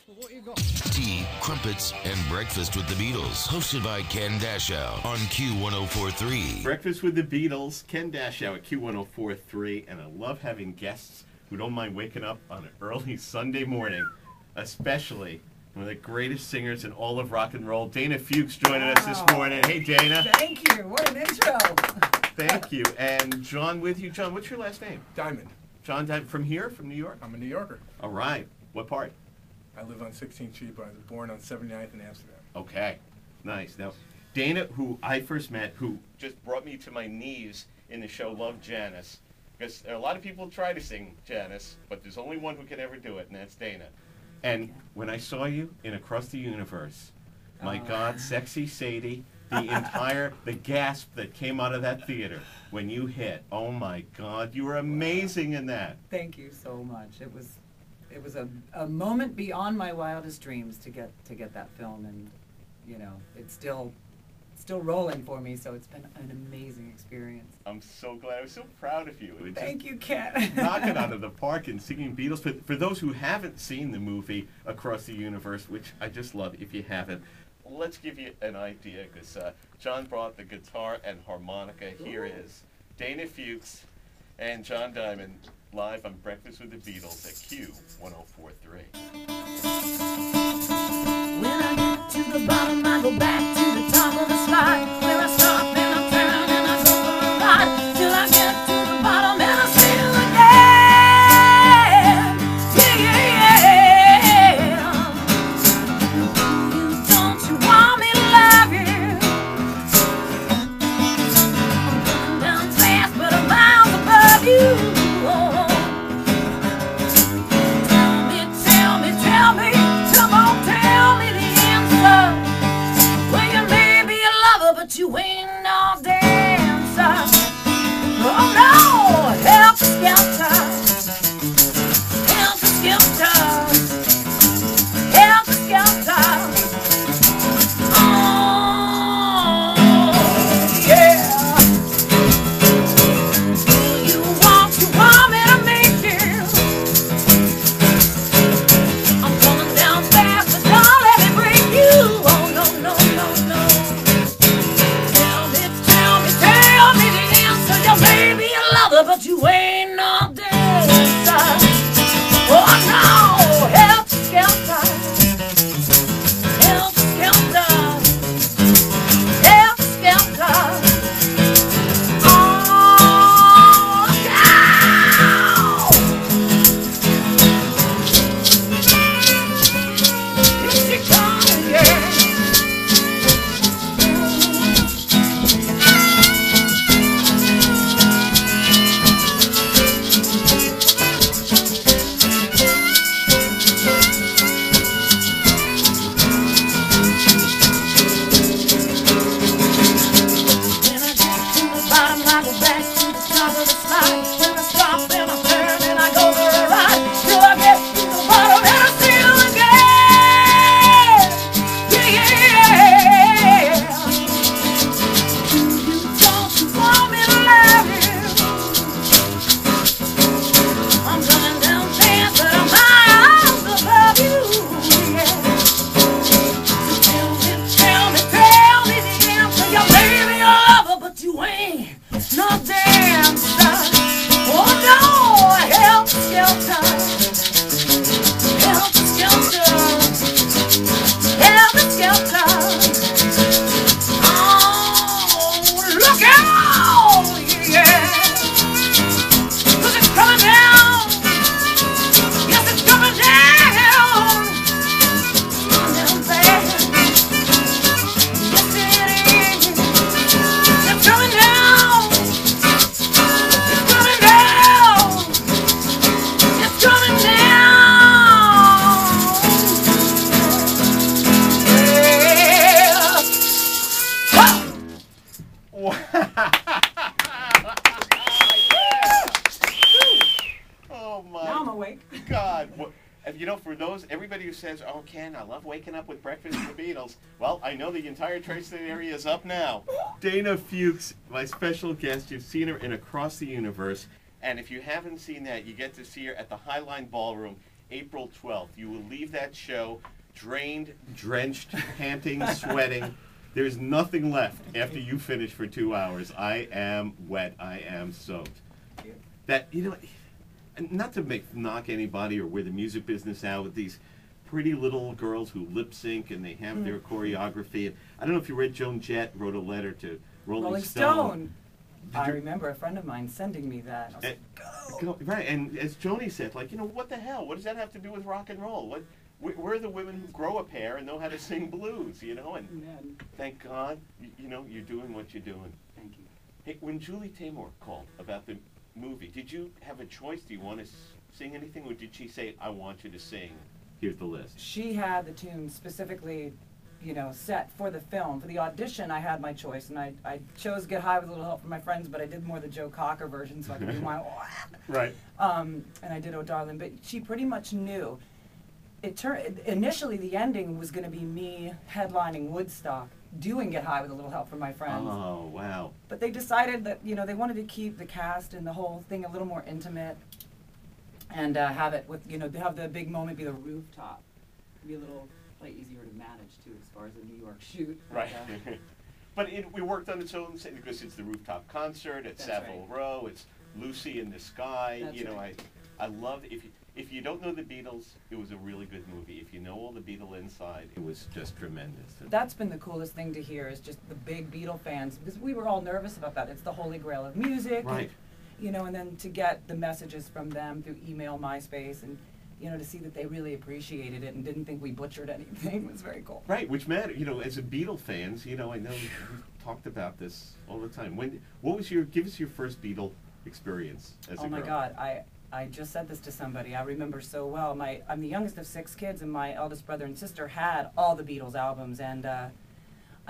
Tea, crumpets, and breakfast with the Beatles, hosted by Ken Dashow on Q1043. Breakfast with the Beatles, Ken Dashow at Q1043, and I love having guests who don't mind waking up on an early Sunday morning, especially one of the greatest singers in all of rock and roll, Dana Fuchs, joining us this morning. Hey, Dana. Thank you. What an intro. Thank you. And John with you. John, what's your last name? Diamond. John Diamond. From here? From New York? I'm a New Yorker. All right. What part? I live on 16th Street, but I was born on 79th in Amsterdam. Okay. Nice. Now, Dana, who I first met, who just brought me to my knees in the show Love Janice, because there are a lot of people who try to sing Janice, but there's only one who can ever do it, and that's Dana. And when I saw you in Across the Universe, my God, Sexy Sadie, the gasp that came out of that theater when you hit, oh my God, you were amazing in that. Thank you so much. It was a moment beyond my wildest dreams to get that film, and you know, it's still rolling for me, so it's been an amazing experience. I'm so glad. I was so proud of you. Thank you, Ken. Knock it out of the park and singing Beatles. But for those who haven't seen the movie Across the Universe, which I just love, if you haven't, let's give you an idea, because John brought the guitar and harmonica. Here is Dana Fuchs and John Diamond live on Breakfast with the Beatles at Q1043. When I get to the bottom, I go back to the top of the slide. Where I stop and I turn and I go for a ride till I get to the bottom and I feel again. Yeah. Don't you want me to love you? I'm coming down fast, but I'm miles above you. Tell me, come on, tell me the answer. Well, you may be a lover, but you ain't no dancer. Oh no, help us skelter, help us skelter, help us skelter. Oh yeah. You want me to make you? But you ain't no dancer. Oh no, help skelter, help skelter, help skelter. Oh, down. Here she comes again. You know, for those, everybody who says, oh, Ken, I love waking up with Breakfast with the Beatles, well, I know the entire Tri-State area is up now. Dana Fuchs, my special guest. You've seen her in Across the Universe. And if you haven't seen that, you get to see her at the Highline Ballroom April 12th. You will leave that show drained, drenched, panting, sweating. There's nothing left after you finish for 2 hours. I am wet. I am soaked. That, you know, not to knock anybody or wear the music business out with these pretty little girls who lip sync and they have their choreography. I don't know if you read Joan Jett wrote a letter to Rolling Stone. I remember a friend of mine sending me that. I was like, go. Right, and as Joni said, like, you know, what the hell? What does that have to do with rock and roll? We're the women who grow a pair and know how to sing blues, you know, and thank God, you know, you're doing what you're doing. Thank you. Hey, when Julie Taymor called about the movie, did you have a choice? Do you want to sing anything, or did she say, I want you to sing, here's the list? She had the tune specifically, you know, set for the film. For the audition, I had my choice, and I chose Get High with a Little Help from My Friends, but I did more the Joe Cocker version, so I could do my right. And I did Oh Darling, but she pretty much knew. Initially, the ending was going to be me headlining Woodstock, doing Get High with a Little Help from My Friends. Oh, wow. But they decided that, you know, they wanted to keep the cast and the whole thing a little more intimate, and have it with, you know, have the big moment be the rooftop. Be a little easier to manage too, as far as a New York shoot. Right. But we worked on its own because it's the rooftop concert at Savile Row. It's Lucy in the Sky. That's you know, right. I love if you don't know the Beatles, it was a really good movie. If you know all the Beatle inside, it was just tremendous. That's been the coolest thing to hear, is just the big Beatle fans, because we were all nervous about that. It's the holy grail of music. Right. And, you know, and then to get the messages from them through email, MySpace, and, you know, to see that they really appreciated it and didn't think we butchered anything was very cool. Right, which matter, you know, as a Beatle fans, you know, I know we've talked about this all the time. Give us your first Beatle experience as a girl. Oh my God, I just said this to somebody. I remember so well. I'm the youngest of 6 kids, and my eldest brother and sister had all the Beatles albums, and I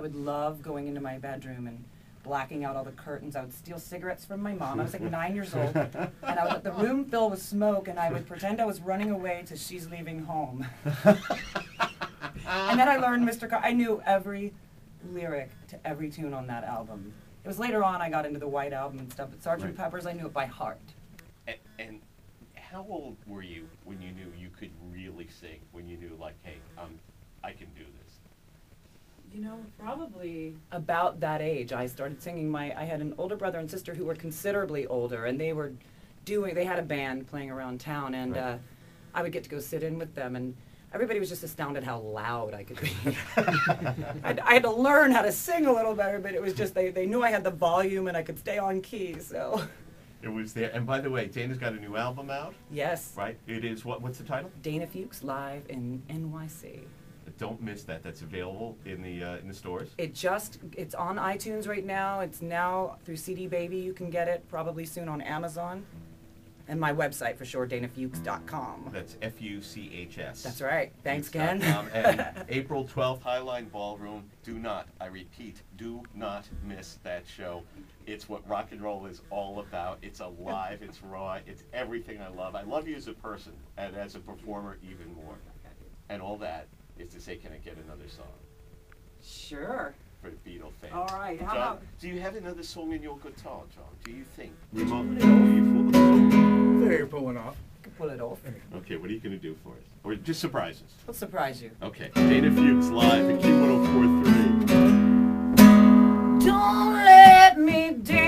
would love going into my bedroom and blacking out all the curtains. I would steal cigarettes from my mom. I was like 9 years old, and I would let the room fill with smoke, and I would pretend I was running away to She's Leaving Home. And then I learned I knew every lyric to every tune on that album. It was later on I got into the White Album and stuff, but Sgt. Pepper's I knew it by heart. And how old were you when you knew you could really sing? When you knew, like, hey, I can do this? You know, probably about that age. I started singing. I had an older brother and sister who were considerably older, and they had a band playing around town, and I would get to go sit in with them, and everybody was just astounded how loud I could be. I had to learn how to sing a little better, but it was just, they knew I had the volume and I could stay on key, so. It was there. And by the way, Dana's got a new album out. Yes. Right? It is, what's the title? Dana Fuchs Live in NYC. Don't miss that. That's available in the stores. It's on iTunes right now. It's now through CD Baby. You can get it probably soon on Amazon. And my website for sure, danafuchs.com. That's Fuchs. That's right. Thanks, Ken. And April 12th, Highline Ballroom. Do not miss that show. It's what rock and roll is all about. It's alive, it's raw, it's everything I love. I love you as a person, and as a performer even more. And all that is to say, can I get another song? Sure. For the Beatle fans. All right. How John, about... do you have another song in your guitar, John? Do you think? There, you're pulling off. You can pull it off. Okay, what are you going to do for us? Or just surprise us? We'll surprise you. Okay, Dana Fuchs live at Q1043. Don't let me down.